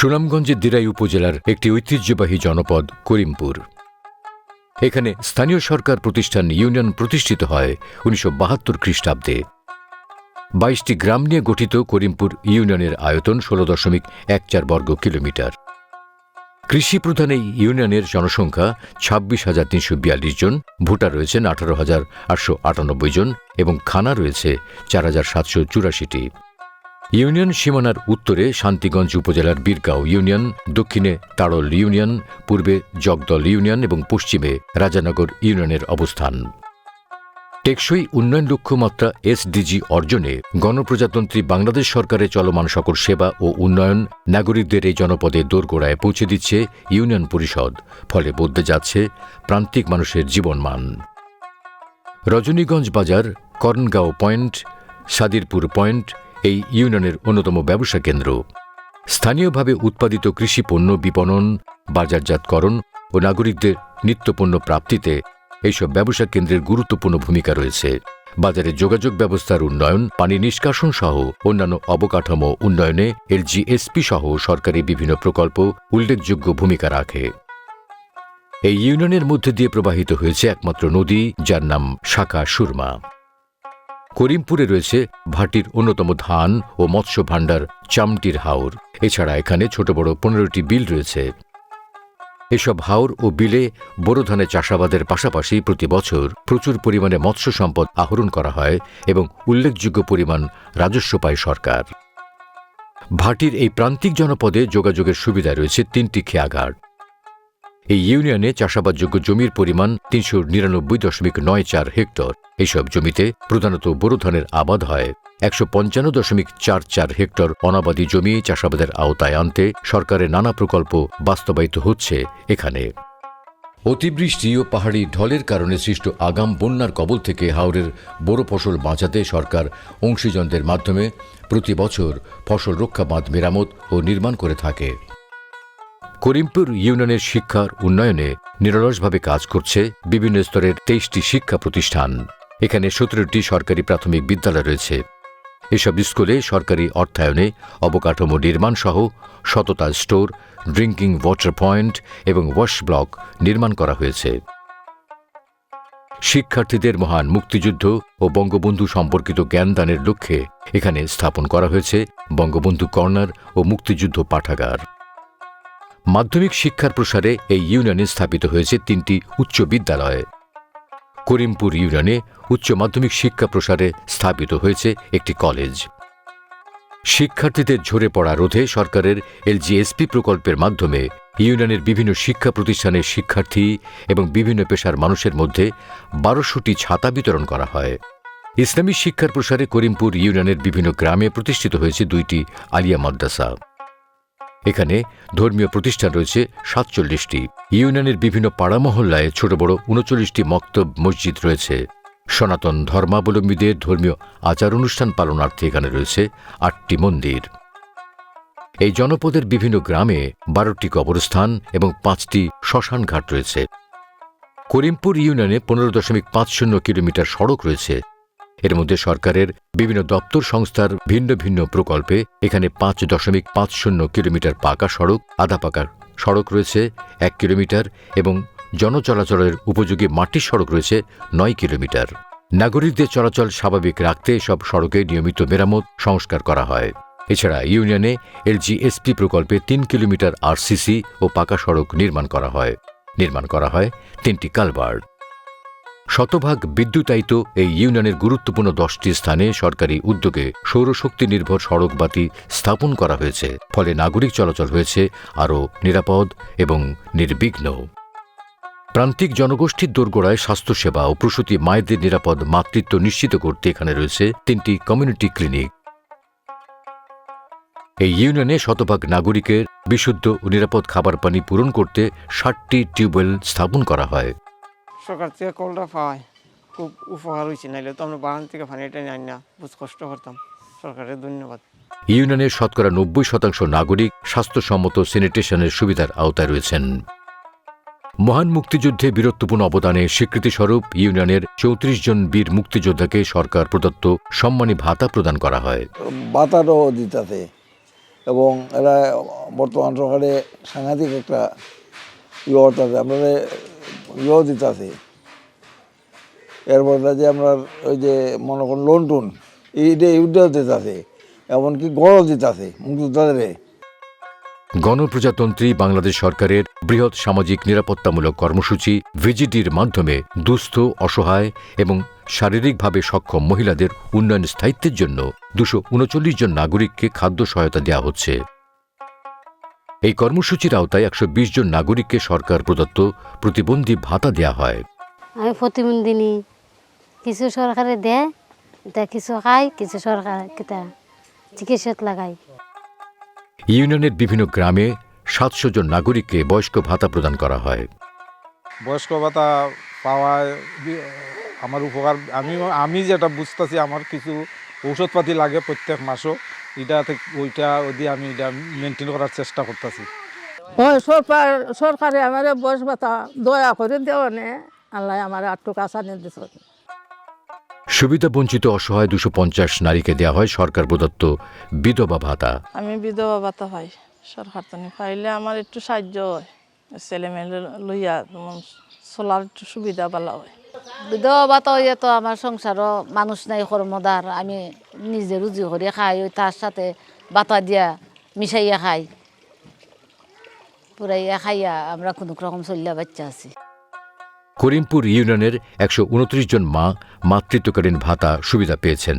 সুনামগঞ্জের দেরাই উপজেলার একটি ঐতিহ্যবাহী জনপদ করিমপুর। এখানে স্থানীয় সরকার প্রতিষ্ঠান ইউনিয়ন প্রতিষ্ঠিত হয় ১৯৭২ খ্রিস্টাব্দে। ২২টি গ্রাম নিয়ে গঠিত করিমপুর ইউনিয়নের আয়তন ১৬.১৪ বর্গ কিলোমিটার। কৃষি প্রধান এই ইউনিয়নের জনসংখ্যা ২৬,৩৪২ জন, ভোটার রয়েছেন ১৮,৮৯৮ জন এবং খানা রয়েছে ৪,৭৮৪টি। ইউনিয়ন সীমানার উত্তরে শান্তিগঞ্জ উপজেলার বীরগাঁও ইউনিয়ন, দক্ষিণে তাড়ল ইউনিয়ন, পূর্বে জগদল ইউনিয়ন এবং পশ্চিমে রাজানগর ইউনিয়নের অবস্থান। টেকসই উন্নয়ন লক্ষ্যমাত্রা এসডিজি অর্জনে গণপ্রজাতন্ত্রী বাংলাদেশ সরকারের চলমান সকল সেবা ও উন্নয়ন নাগরিকদের এই জনপদে দোরগোড়ায় পৌঁছে দিচ্ছে ইউনিয়ন পরিষদ, ফলে বদলে যাচ্ছে প্রান্তিক মানুষের জীবনমান। রজনীগঞ্জ বাজার, করনগাঁও পয়েন্ট, সাদিরপুর পয়েন্ট এই ইউনিয়নের অন্যতম ব্যবসা কেন্দ্র। স্থানীয়ভাবে উৎপাদিত কৃষিপণ্য বিপণন, বাজারজাতকরণ ও নাগরিকদের নিত্যপণ্য প্রাপ্তিতে এইসব ব্যবসা কেন্দ্রের গুরুত্বপূর্ণ ভূমিকা রয়েছে। বাজারে যোগাযোগ ব্যবস্থার উন্নয়ন, পানি নিষ্কাশন সহ অন্যান্য অবকাঠামো উন্নয়নে এলজিএসপি সহ সরকারি বিভিন্ন প্রকল্প উল্লেখযোগ্য ভূমিকা রাখে। এই ইউনিয়নের মধ্যে দিয়ে প্রবাহিত হয়েছে একমাত্র নদী, যার নাম শাখা সুরমা। করিমপুরে রয়েছে ভাটির অন্যতম ধান ও মৎস্য ভাণ্ডার চামটির হাওর। এছাড়া এখানে ছোট বড় ১৫টি বিল রয়েছে। এসব হাওর ও বিলে বোরো ধানের চাষাবাদের পাশাপাশি প্রতি বছর প্রচুর পরিমাণে মৎস্য সম্পদ আহরণ করা হয় এবং উল্লেখযোগ্য পরিমাণ রাজস্ব পায় সরকার। ভাটির এই প্রান্তিক জনপদে যোগাযোগের সুবিধা রয়েছে ৩টি খেয়াঘাট। এই ইউনিয়নে চাষাবাদযোগ্য জমির পরিমাণ ৩৯৯.৯৪ হেক্টর। এইসব জমিতে প্রধানত বোরো ধানের আবাদ হয়। ১৫৫.৪৪ হেক্টর অনাবাদী জমি চাষাবাদের আওতায় আনতে সরকারের নানা প্রকল্প বাস্তবায়িত হচ্ছে এখানে। অতিবৃষ্টি ও পাহাড়ি ঢলের কারণে সৃষ্ট আগাম বন্যার কবল থেকে হাওরের বোরো ফসল বাঁচাতে সরকার অংশীজনদের মাধ্যমে প্রতি বছর ফসল রক্ষা বাঁধ মেরামত ও নির্মাণ করে থাকে। করিমপুর ইউনিয়নের শিক্ষার উন্নয়নে নিরলসভাবে কাজ করছে বিভিন্ন স্তরের ২৩টি শিক্ষা প্রতিষ্ঠান। এখানে ১৭টি সরকারি প্রাথমিক বিদ্যালয় রয়েছে। এসব স্কুলে সরকারি অর্থায়নে অবকাঠামো নির্মাণ সহ শততা স্টোর, ড্রিঙ্কিং ওয়াটার পয়েন্ট এবং ওয়াশ ব্লক নির্মাণ করা হয়েছে। শিক্ষার্থীদের মহান মুক্তিযুদ্ধ ও বঙ্গবন্ধু সম্পর্কিত জ্ঞানদানের লক্ষ্যে এখানে স্থাপন করা হয়েছে বঙ্গবন্ধু কর্নার ও মুক্তিযুদ্ধ পাঠাগার। মাধ্যমিক শিক্ষার প্রসারে এই ইউনিয়নে স্থাপিত হয়েছে ৩টি উচ্চ বিদ্যালয়। করিমপুর ইউনিয়নে উচ্চ মাধ্যমিক শিক্ষা প্রসারে স্থাপিত হয়েছে একটি কলেজ। শিক্ষার্থীদের ঝরে পড়া রোধে সরকারের এলজিএসপি প্রকল্পের মাধ্যমে ইউনিয়নের বিভিন্ন শিক্ষা প্রতিষ্ঠানের শিক্ষার্থী এবং বিভিন্ন পেশার মানুষের মধ্যে ১২০০টি ছাতা বিতরণ করা হয়। ইসলামী শিক্ষার প্রসারে করিমপুর ইউনিয়নের বিভিন্ন গ্রামে প্রতিষ্ঠিত হয়েছে ২টি আলিয়া মাদ্রাসা। এখানে ধর্মীয় প্রতিষ্ঠান রয়েছে ৪৭টি। ইউনিয়নের বিভিন্ন পাড়া মহল্লায় ছোট বড় ৩৯টি মক্তব মসজিদ রয়েছে। সনাতন ধর্মাবলম্বীদের ধর্মীয় আচার অনুষ্ঠান পালনার্থে এখানে রয়েছে ৮টি মন্দির। এই জনপদের বিভিন্ন গ্রামে ১২টি কবরস্থান এবং ৫টি শ্মশান ঘাট রয়েছে। করিমপুর ইউনিয়নে ১৫.৫০ কিলোমিটার সড়ক রয়েছে। এর মধ্যে সরকারের বিভিন্ন দপ্তর সংস্থার ভিন্ন ভিন্ন প্রকল্পে এখানে ৫.৫০ কিলোমিটার পাকা সড়ক, আধা পাকা সড়ক রয়েছে ১ কিলোমিটার এবং জনচলাচলের উপযোগী মাটির সড়ক রয়েছে ৯ কিলোমিটার। নাগরিকদের চলাচল স্বাভাবিক রাখতে সব সড়কে নিয়মিত মেরামত সংস্কার করা হয়। এছাড়া ইউনিয়নে এলজিএসপি প্রকল্পে ৩ কিলোমিটার আরসিসি ও পাকা সড়ক নির্মাণ করা হয় ৩টি কালভার্ট। শতভাগ বিদ্যুতায়িত এই ইউনিয়নের গুরুত্বপূর্ণ 10টি স্থানে সরকারি উদ্যোগে সৌরশক্তি নির্ভর সড়ক বাতি স্থাপন করা হয়েছে। ফলে নাগরিক চলাচল হয়েছে আরও নিরাপদ এবং নির্বিঘ্ন। প্রান্তিক জনগোষ্ঠীর দোরগোড়ায় স্বাস্থ্যসেবা ও প্রসূতি মায়েদের নিরাপদ মাতৃত্ব নিশ্চিত করতে এখানে রয়েছে 3টি কমিউনিটি ক্লিনিক। এই ইউনিয়নে শতভাগ নাগরিকের বিশুদ্ধ ও নিরাপদ খাবার পানি পূরণ করতে 60টি টিউবওয়েল স্থাপন করা হয়। সরকার থেকে কলটা পাওয়ায় খুব উপকার হয়েছে, নাইলে তো আমরা বাগান থেকে পানিটা আনি না, বুঝ কষ্ট করতাম। সরকারের ধন্যবাদ। ইউনিয়নের শতকরা 90% নাগরিক স্বাস্থ্যসম্মত স্যানিটেশনের সুবিধার আওতায় রয়েছেন। মহান মুক্তিযুদ্ধে বীরত্বপূর্ণ অবদানে স্বীকৃতিস্বরূপ ইউনিয়নের 34 জন বীর মুক্তিযোদ্ধাকে সরকার প্রদত্ত সম্মানী ভাতা প্রদান করা হয়। ভাতারও দিতে এবং এরা বর্তমান সরকারে সাংঘাতিক একটা অর্থাৎ আমরা দিতে আছে। এরপর যে আমরা ওই যে মনে করুন লোন টোন এইটাও দিতে আছে, এমনকি গড়ও দিতে আছে মুক্তিযোদ্ধাদের। গণপ্রজাতন্ত্রী বাংলাদেশ সরকারের বৃহৎ সামাজিক নিরাপত্তামূলক কর্মসূচি ভিজিডির মাধ্যমে দুস্থ, অসহায় এবং শারীরিকভাবে সক্ষম মহিলাদের উন্নয়ন স্থায়িত্বের জন্য 239 জন নাগরিককে খাদ্য সহায়তা দেওয়া হচ্ছে। এই কর্মসূচির আওতায় 120 জন নাগরিককে সরকার প্রদত্ত প্রতিবন্ধী ভাতা দেওয়া হয়। আমি প্রতিবন্ধী নি, কিছু সরকারে দেয়, কিছু খাই, কিছু সরকার চিকিৎসাত লাগাই। ইউনিয়নের বিভিন্ন গ্রামে 700 জন নাগরিককে বয়স্ক ভাতা প্রদান করা হয়। বয়স্ক ভাতা পাওয়ায় আমার উপকার, আমি যেটা বুঝতেছি, আমার কিছু ঔষধপাতি লাগে প্রত্যেক মাসও, ওইটা দিয়ে আমি এটা মেনটেন করার চেষ্টা করতেছি। সরকারে আমার বয়স ভাতা দয়া করে দেওয়া নে, আল্লাহ আমার আটটু কাছা নিয়ে দিচ্ছে। সুবিধা বঞ্চিত অসহায় 250 নারীকে দেওয়া হয় সরকার প্রদত্ত বিধবা ভাতা। আমি বিধবা ভাতা পাই সরকার থেকে, পাইলে আমার একটু সাহায্য হয়, ছেলে মেয়ে লইয়া চলার একটু সুবিধা ভালো হয়। বিধবা ভাতা হইয়া তো আমার সংসারও মানুষ নাই কর্মদার, আমি নিজে রুজি করে খাই, ওই তার সাথে ভাতা দিয়া মিশাইয়া খাই, পুরাইয়া খাইয়া আমরা কোনো রকম চলিয়া বাচ্চা আছি। করিমপুর ইউনিয়নের 129 জন মা মাতৃত্বকালীন ভাতা সুবিধা পেয়েছেন।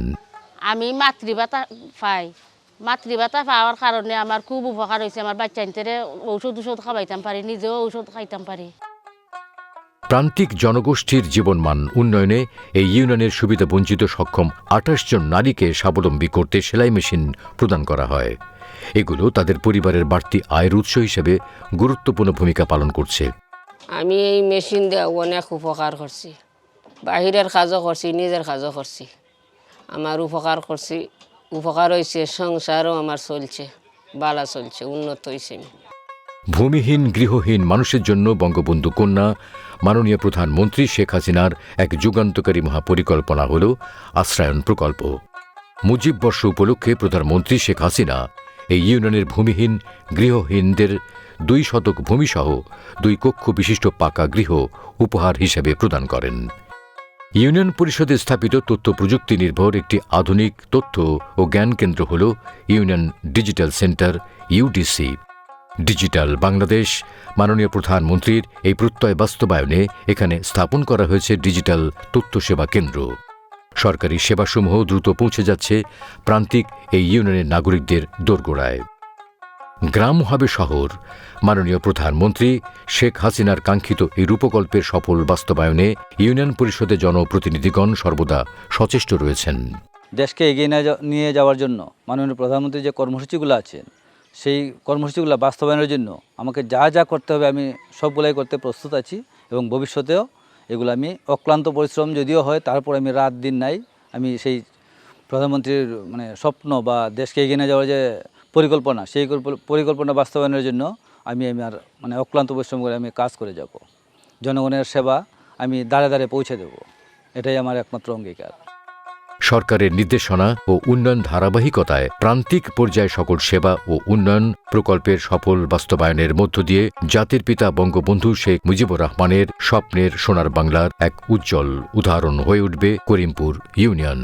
আমি মাতৃভাতা পাই, মাতৃভাতা পাওয়ার কারণে আমার খুব উপকার হয়েছে। আমার বাচ্চাদের ঔষধ খাওয়াইতাম পারি, নিজেও ঔষধ খাইতাম পারি। প্রান্তিক জনগোষ্ঠীর জীবনমান উন্নয়নে এই ইউনিয়নের সুবিধা বঞ্চিত সক্ষম 28 জন নারীকে স্বাবলম্বী করতে সেলাই মেশিন প্রদান করা হয়। এগুলো তাদের পরিবারের বাড়তি আয়ের উৎস হিসেবে গুরুত্বপূর্ণ ভূমিকা পালন করছে। আমি এই মেশিন দিয়ে অনেক উপকার করছি, বাহিরের কাজও করছি, নিজের কাজও করছি। আমার উপকার করছি, উপকার হয়েছে, সংসারও আমার চলছে, ভালো চলছে, উন্নত হয়েছে। ভূমিহীন গৃহহীন মানুষের জন্য বঙ্গবন্ধু কন্যা মাননীয় প্রধানমন্ত্রী শেখ হাসিনার এক যুগান্তকারী মহাপরিকল্পনা হল আশ্রয়ন প্রকল্প। মুজিব বর্ষ উপলক্ষে প্রধানমন্ত্রী শেখ হাসিনা এই ইউনিয়নের ভূমিহীন গৃহহীনদের 2 শতক ভূমিসহ 2 কক্ষ বিশিষ্ট পাকা গৃহ উপহার হিসেবে প্রদান করেন। ইউনিয়ন পরিষদে স্থাপিত তথ্য প্রযুক্তি নির্ভর একটি আধুনিক তথ্য ও জ্ঞান কেন্দ্র হল union digital centre UDC. Digital Bangladesh মাননীয় প্রধানমন্ত্রীর এই প্রত্যয় বাস্তবায়নে এখানে স্থাপন করা হয়েছে ডিজিটাল তথ্য সেবা কেন্দ্র। সরকারি সেবাসমূহ দ্রুত পৌঁছে যাচ্ছে প্রান্তিক এই ইউনিয়নের নাগরিকদের দোরগোড়ায়। গ্রাম হবে শহর। মাননীয় প্রধানমন্ত্রী শেখ হাসিনার কাঙ্ক্ষিত এই রূপকল্পের সফল বাস্তবায়নে ইউনিয়ন পরিষদে জনপ্রতিনিধিগণ সর্বদা সচেষ্ট রয়েছেন। দেশকে এগিয়ে নিয়ে যাওয়ার জন্য মাননীয় প্রধানমন্ত্রী যে কর্মসূচিগুলো আছেন, সেই কর্মসূচিগুলো বাস্তবায়নের জন্য আমাকে যা যা করতে হবে আমি সবগুলাই করতে প্রস্তুত আছি এবং ভবিষ্যতেও এগুলো আমি অক্লান্ত পরিশ্রম যদিও হয়, তারপর আমি রাত দিন নাই, আমি সেই প্রধানমন্ত্রীর স্বপ্ন বা দেশকে এগিয়ে নিয়ে যাওয়ার যে পরিকল্পনা, সেই পরিকল্পনা বাস্তবায়নের জন্য আমি আর অক্লান্ত পরিশ্রম করে আমি কাজ করে যাব। জনগণের সেবা আমি দাঁড়ে দাঁড়ে পৌঁছে দেব, এটাই আমার একমাত্র অঙ্গীকার। সরকারের নির্দেশনা ও উন্নয়ন ধারাবাহিকতায় প্রান্তিক পর্যায়ে সকল সেবা ও উন্নয়ন প্রকল্পের সফল বাস্তবায়নের মধ্য দিয়ে জাতির পিতা বঙ্গবন্ধু শেখ মুজিবুর রহমানের স্বপ্নের সোনার বাংলার এক উজ্জ্বল উদাহরণ হয়ে উঠবে করিমপুর ইউনিয়ন।